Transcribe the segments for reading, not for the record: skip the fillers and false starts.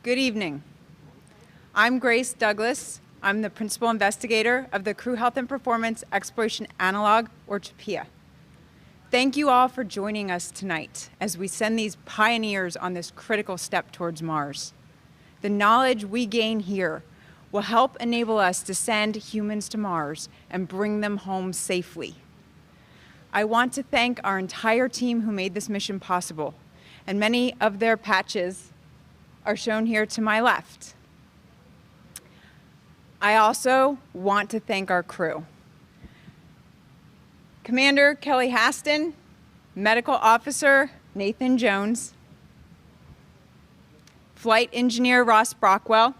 Good evening. I'm Grace Douglas. I'm the Principal Investigator of the Crew Health and Performance Exploration Analog, or Chapea. Thank you all for joining us tonight as we send these pioneers on this critical step towards Mars. The knowledge we gain here will help enable us to send humans to Mars and bring them home safely. I want to thank our entire team who made this mission possible, and many of their patches are shown here to my left. I also want to thank our crew. Commander Kelly Haston, Medical Officer Nathan Jones, Flight Engineer Ross Brockwell,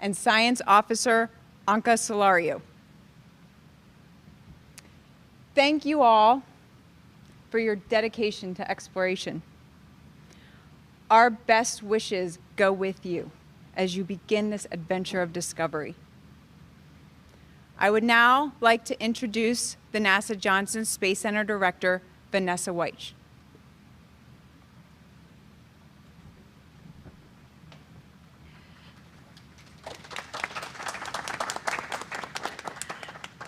and Science Officer Anka Solario. Thank you all for your dedication to exploration. Our best wishes go with you as you begin this adventure of discovery. I would now like to introduce the NASA Johnson Space Center Director, Vanessa White.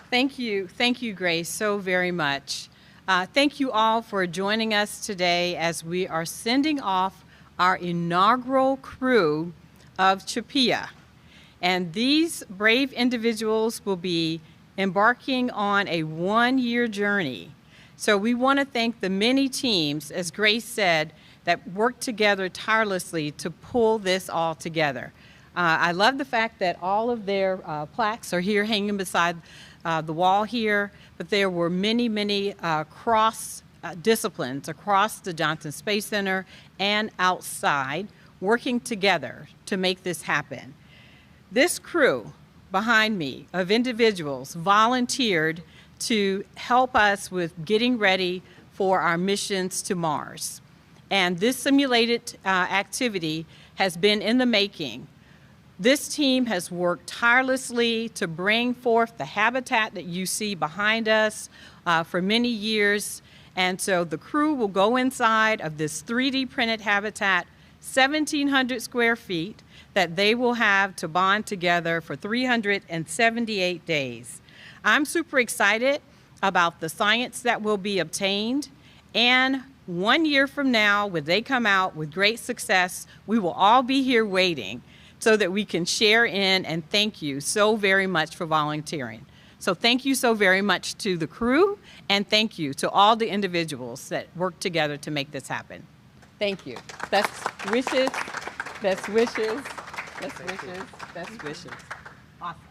Thank you, Grace, so very much. Thank you all for joining us today as we are sending off our inaugural crew of Chapea. And these brave individuals will be embarking on a one-year journey. So we want to thank the many teams, as Grace said, that worked together tirelessly to pull this all together. I love the fact that all of their plaques are here hanging beside the wall here, but there were many cross disciplines across the Johnson Space Center and outside working together to make this happen. This crew behind me of individuals volunteered to help us with getting ready for our missions to Mars. And this simulated activity has been in the making. This team has worked tirelessly to bring forth the habitat that you see behind us for many years. And so the crew will go inside of this 3D printed habitat, 1,700 square feet, that they will have to bond together for 378 days. I'm super excited about the science that will be obtained. And 1 year from now, when they come out with great success, we will all be here waiting so that we can share in, and thank you so very much for volunteering. So thank you so very much to the crew, and thank you to all the individuals that worked together to make this happen. Thank you. Best wishes, best wishes, best wishes, best wishes. Awesome.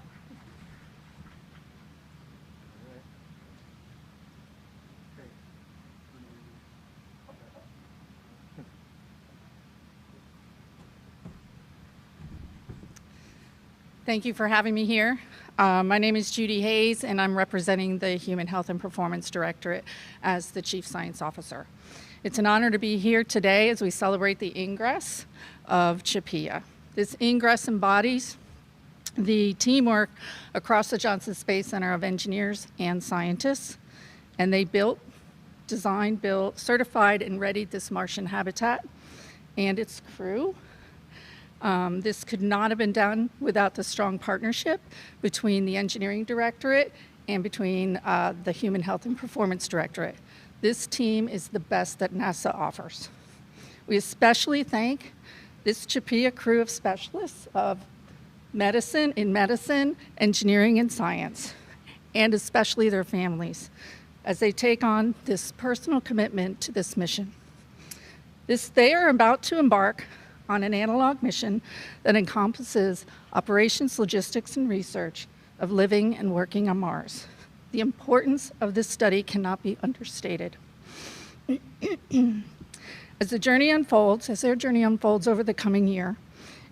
Thank you for having me here. My name is Judy Hayes, and I'm representing the Human Health and Performance Directorate as the Chief Science Officer. It's an honor to be here today as we celebrate the ingress of Chapea. This ingress embodies the teamwork across the Johnson Space Center of engineers and scientists, and they built, designed, built, certified, and readied this Martian habitat and its crew. This could not have been done without the strong partnership between the Engineering Directorate and between the Human Health and Performance Directorate. This team is the best that NASA offers. We especially thank this Chapea crew of specialists of medicine, engineering, and science, and especially their families, as they take on this personal commitment to this mission. They are about to embark on an analog mission that encompasses operations, logistics, and research of living and working on Mars. The importance of this study cannot be understated. As their journey unfolds over the coming year,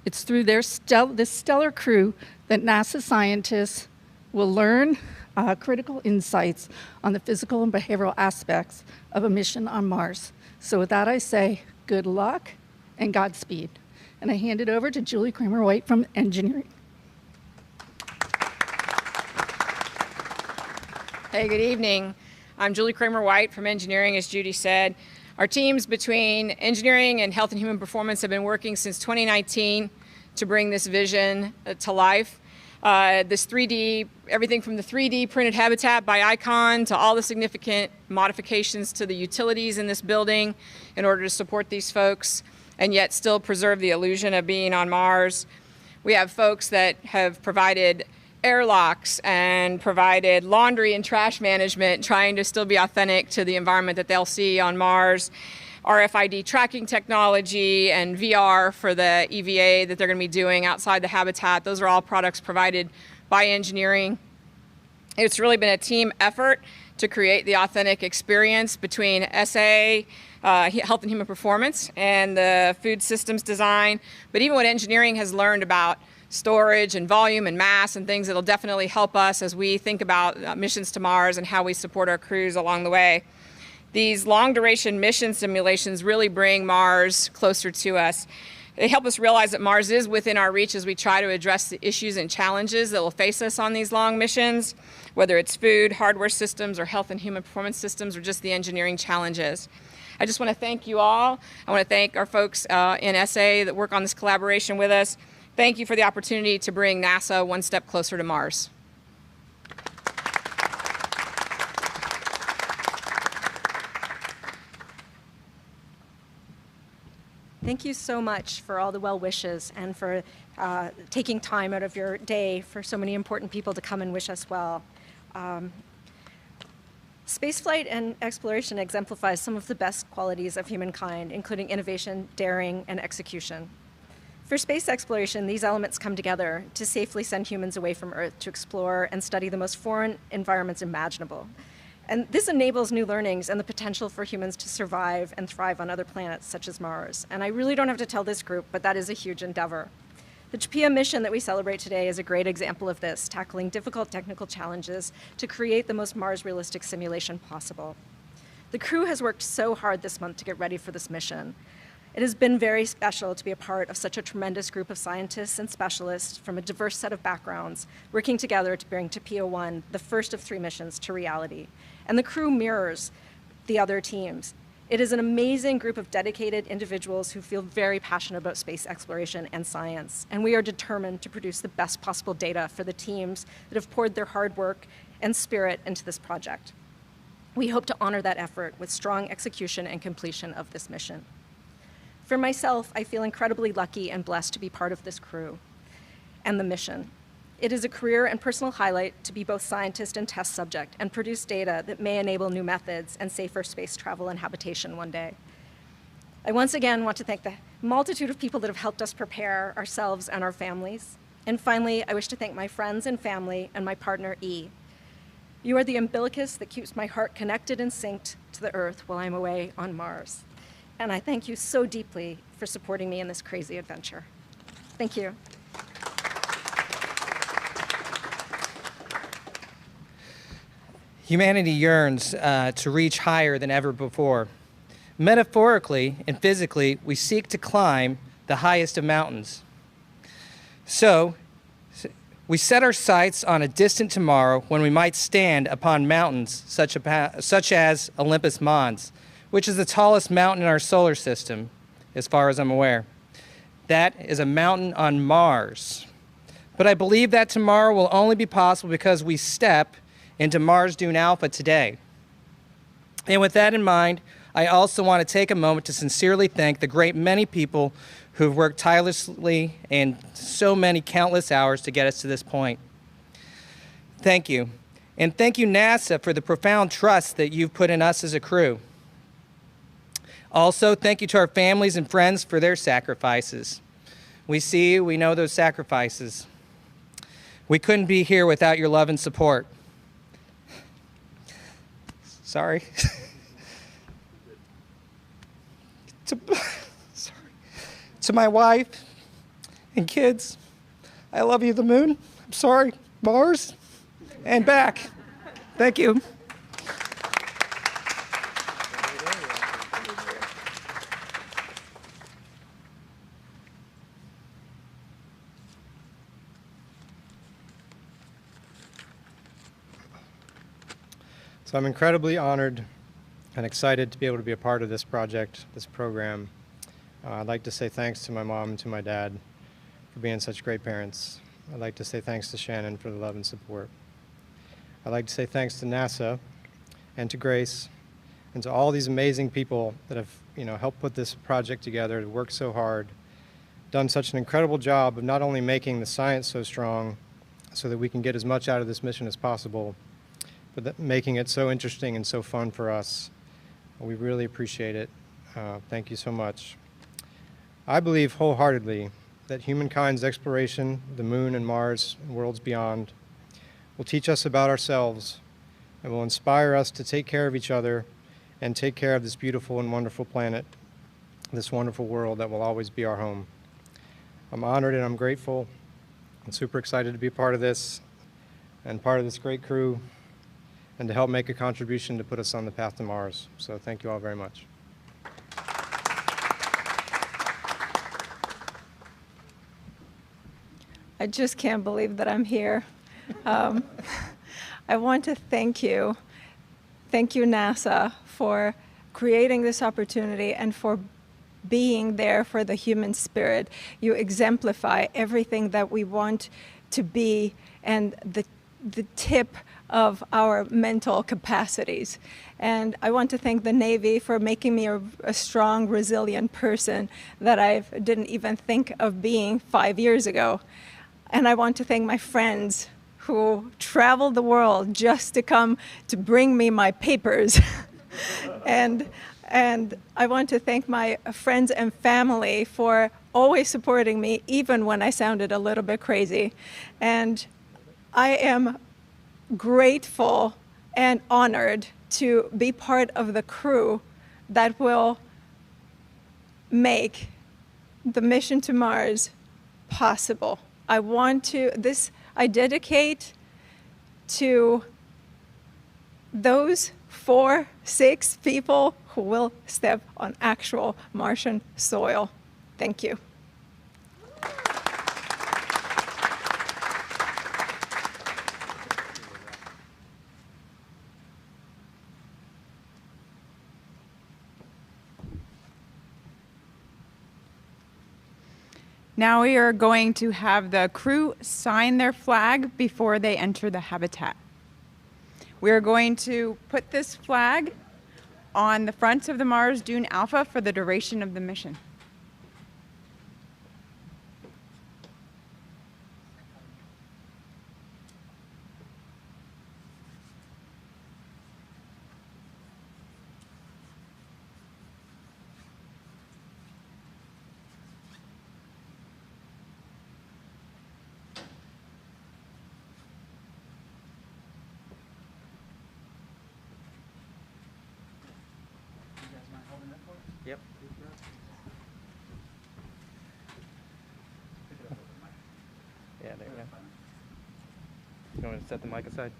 it's through this stellar crew that NASA scientists will learn critical insights on the physical and behavioral aspects of a mission on Mars. So with that, I say good luck and Godspeed. And I hand it over to Julie Kramer-White from Engineering. Hey, good evening. I'm Julie Kramer-White from Engineering, as Judy said. Our teams between Engineering and Health and Human Performance have been working since 2019 to bring this vision to life. This 3D, everything from the 3D printed habitat by Icon to all the significant modifications to the utilities in this building in order to support these folks and yet still preserve the illusion of being on Mars. We have folks that have provided airlocks and provided laundry and trash management, trying to still be authentic to the environment that they'll see on Mars. RFID tracking technology and VR for the EVA that they're going to be doing outside the habitat. Those are all products provided by engineering. It's really been a team effort to create the authentic experience between SA, Health and Human Performance, and the food systems design. But even what engineering has learned about storage and volume and mass and things that'll definitely help us as we think about missions to Mars and how we support our crews along the way. These long-duration mission simulations really bring Mars closer to us. They help us realize that Mars is within our reach as we try to address the issues and challenges that will face us on these long missions, whether it's food, hardware systems, or health and human performance systems, or just the engineering challenges. I just want to thank you all. I want to thank our folks in SA that work on this collaboration with us. Thank you for the opportunity to bring NASA one step closer to Mars. Thank you so much for all the well wishes and for taking time out of your day for so many important people to come and wish us well. Spaceflight and exploration exemplifies some of the best qualities of humankind, including innovation, daring, and execution. For space exploration, these elements come together to safely send humans away from Earth to explore and study the most foreign environments imaginable. And this enables new learnings and the potential for humans to survive and thrive on other planets such as Mars. And I really don't have to tell this group, but that is a huge endeavor. The Chapea mission that we celebrate today is a great example of this, tackling difficult technical challenges to create the most Mars-realistic simulation possible. The crew has worked so hard this month to get ready for this mission. It has been very special to be a part of such a tremendous group of scientists and specialists from a diverse set of backgrounds working together to bring Chapea-1, the first of 3 missions, to reality. And the crew mirrors the other teams. It is an amazing group of dedicated individuals who feel very passionate about space exploration and science. And we are determined to produce the best possible data for the teams that have poured their hard work and spirit into this project. We hope to honor that effort with strong execution and completion of this mission. For myself, I feel incredibly lucky and blessed to be part of this crew and the mission. It is a career and personal highlight to be both scientist and test subject and produce data that may enable new methods and safer space travel and habitation one day. I once again want to thank the multitude of people that have helped us prepare ourselves and our families. And finally, I wish to thank my friends and family and my partner, E. You are the umbilicus that keeps my heart connected and synced to the Earth while I'm away on Mars. And I thank you so deeply for supporting me in this crazy adventure. Thank you. Humanity yearns to reach higher than ever before. Metaphorically and physically, we seek to climb the highest of mountains. So, we set our sights on a distant tomorrow when we might stand upon mountains such as Olympus Mons, which is the tallest mountain in our solar system, as far as I'm aware. That is a mountain on Mars. But I believe that tomorrow will only be possible because we step into Mars Dune Alpha today. And with that in mind, I also want to take a moment to sincerely thank the great many people who've worked tirelessly and so many countless hours to get us to this point. Thank you. And thank you, NASA, for the profound trust that you've put in us as a crew. Also, thank you to our families and friends for their sacrifices. We see you, we know those sacrifices. We couldn't be here without your love and support. Sorry. To my wife and kids, I love you, the moon. I'm sorry, Mars, and back. Thank you. So I'm incredibly honored and excited to be able to be a part of this project, this program. I'd like to say thanks to my mom and to my dad for being such great parents. I'd like to say thanks to Shannon for the love and support. I'd like to say thanks to NASA and to Grace and to all these amazing people that have helped put this project together, worked so hard, done such an incredible job of not only making the science so strong so that we can get as much out of this mission as possible, but making it so interesting and so fun for us. We really appreciate it. Thank you so much. I believe wholeheartedly that humankind's exploration of the moon and Mars and worlds beyond will teach us about ourselves and will inspire us to take care of each other and take care of this beautiful and wonderful planet, this wonderful world that will always be our home. I'm honored and I'm grateful. I'm super excited to be part of this and part of this great crew and to help make a contribution to put us on the path to Mars. So thank you all very much. I just can't believe that I'm here. I want to thank you. Thank you, NASA, for creating this opportunity and for being there for the human spirit. You exemplify everything that we want to be and the tip of our mental capacities. And I want to thank the Navy for making me a strong, resilient person that I didn't even think of being 5 years ago. And I want to thank my friends who traveled the world just to come to bring me my papers. and I want to thank my friends and family for always supporting me, even when I sounded a little bit crazy. And I am grateful and honored to be part of the crew that will make the mission to Mars possible. I dedicate to those 6 people who will step on actual Martian soil. Thank you. Now we are going to have the crew sign their flag before they enter the habitat. We are going to put this flag on the front of the Mars Dune Alpha for the duration of the mission. Yep. Yeah, there you go. You want me to set the mic aside?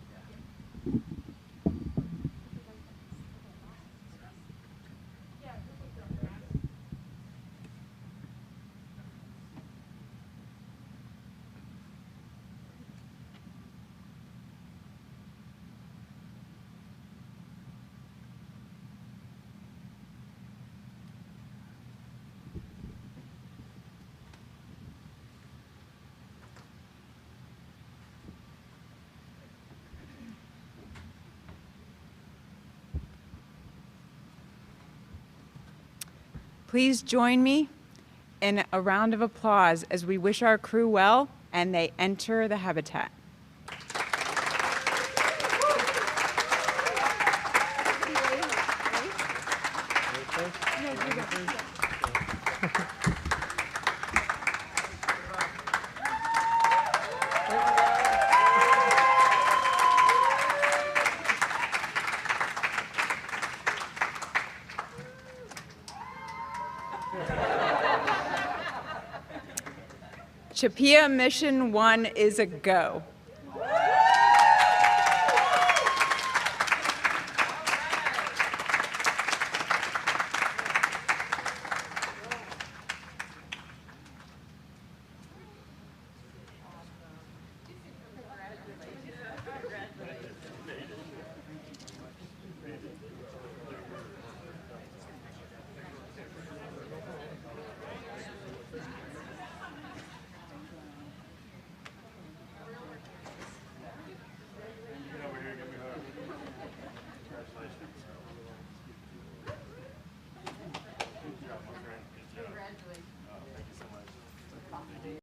Please join me in a round of applause as we wish our crew well and they enter the habitat. Chapea Mission 1 is a go.